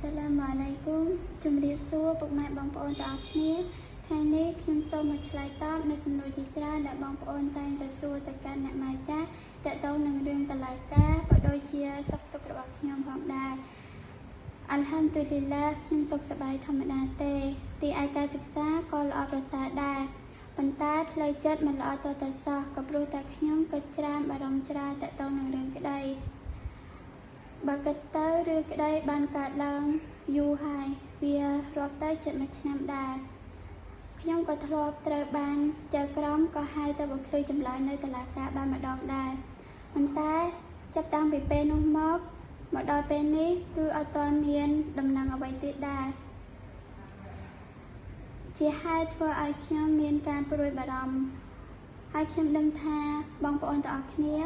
Assalamualaikum ជំរាបសួរពុកម៉ែបងប្អូនទាំងអស់គ្នាថ្ងៃនេះខ្ញុំសូមមកឆ្លើយតបនៅសំណួរជាច្រើនដែលបងប្អូនតែងតែសួរទៅកាន់អ្នកម៉ែចាស់ទាក់ទងនឹងរឿងតុលាការក៏ដូចជាសុខទុក្ខរបស់ខ្ញុំផងដែរអល់ហាំឌុលីឡាខ្ញុំសុខសប្បាយធម្មតាទេទីឯការសិក្សាក៏ល្អប្រសើរដែរប៉ុន្តែផ្លូវចិត្តមិនល្អតទៅសោះក៏ព្រោះតែខ្ញុំគិតច្រើនបារម្ភច្រើនទាក់ទងនឹងរឿងក្តីបើគិតទៅរឿងក្តីបានកើតឡើងយូរហើយវារាប់ទៅជិត1ឆ្នាំដែរខ្ញុំក៏ធ្លាប់ត្រូវបានចៅក្រមក៏ហៅទៅបំភ្លឺចម្លើយនៅតុលាការបានម្ដងដែរប៉ុន្តែចាប់តាំងពីពេលនោះមកដល់ពេលនេះគឺអត់ទាន់មានដំណឹងអ្វីទៀតដែរជាហេតុធ្វើឲ្យខ្ញុំមានការព្រួយបារម្ភហើយខ្ញុំដឹងថាបងប្អូនទាំងអស់គ្នា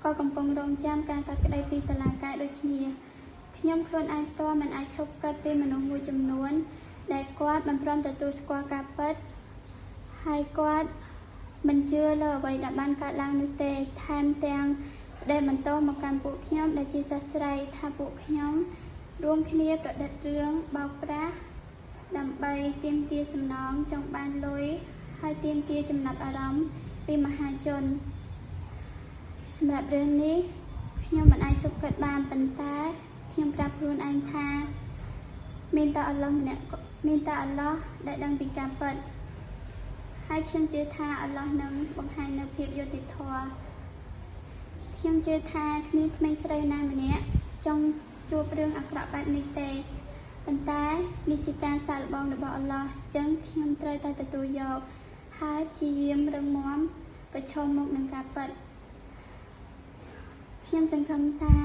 ក៏កំពុងរងចាំការកាត់ក្តីពីតុលាការដូចគ្នាខ្ញុំខ្លួនឯងផ្ទាល់មិនអាចឈប់គិតពីមនុស្សមួយចំនួនដែលគាត់មិនព្រមទទួលស្គាល់ការពិតហើយគាត់មិនជឿលើអ្វីដែលបានកើតឡើងនោះទេថែមទាំងស្ដីបន្ទោសមកកាន់ពួកខ្ញុំដែលជាសិស្សស្រីថាពួកខ្ញុំរួមគ្នាប្រឌិតរឿងបោកប្រាស់ដើម្បីទាមទារសំណងចង់បានលុយហើយទាមទារចំណាប់អារម្មណ៍ពីមហាជនសម្រាប់រឿងនេះខ្ញុំមិនអាចជប់គិតបានប៉ុន្តែខ្ញុំប្រាប់ខ្លួនឯងថាមានតែអល់ឡោះម្នាក់មានតែអល់ឡោះដែលដឹងពីការពិតហើយខ្ញុំជឿថាអល់ឡោះនឹងបង្ហាញនូវភាពយុត្តិធម៌ខ្ញុំជឿថាគ្មានក្មេងស្រីណាម្នាក់ចង់ជួបរឿងអាក្រក់បែបនេះទេប៉ុន្តែនេះជាការសាកល្បងរបស់អល់ឡោះអញ្ចឹងខ្ញុំត្រូវតែទទួលយកហើយព្យាយាមរឹងមាំប្រឈមមុខនឹងការពិតខ្ញុំសង្ឃឹមថា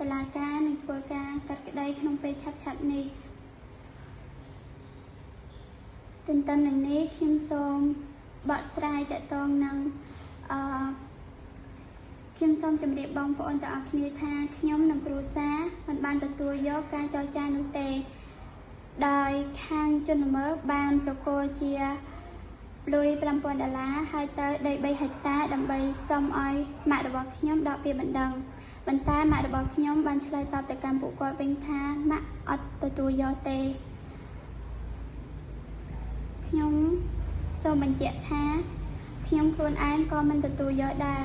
តុលាការនឹងធ្វើការកាត់ក្តីក្នុងពេលឆាប់ៗនេះទន្ទឹមនឹងនេះខ្ញុំសូមបកស្រាយទាក់ទងនឹងខ្ញុំសូមជម្រាបបងប្អូនទាំងអស់គ្នាថាខ្ញុំនិងគ្រួសារមិនបានទទួលយកការចរចានោះទេដោយខាងជនល្មើសបានប្រគល់ជាលុយ$5000ហើយទៅដី3ហិកតាដើម្បីសុំឲ្យម៉ាក់របស់ខ្ញុំដកពាក្យបណ្ដឹងប៉ុន្តែម៉ាក់របស់ខ្ញុំបានឆ្លើយតបទៅកាន់ពួកគាត់វិញថាម៉ាក់អត់ទទួលយកទេខ្ញុំសូមបញ្ជាក់ថាខ្ញុំខ្លួនឯងក៏មិនទទួលយកដែរ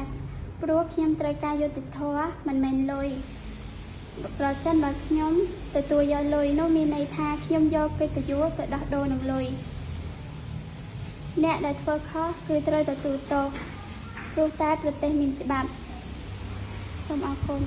ព្រោះខ្ញុំត្រូវការយុត្តិធម៌មិនមែនលុយប្រសិនបើខ្ញុំទទួលយកលុយនោះមានន័យថាខ្ញុំយកកិត្តិយសទៅដោះដូរនឹងលុយអ្នកដែលធ្វើខុសគឺត្រូវទទួលទោសព្រោះតែប្រទេសមានច្បាប់សូមអរគុណ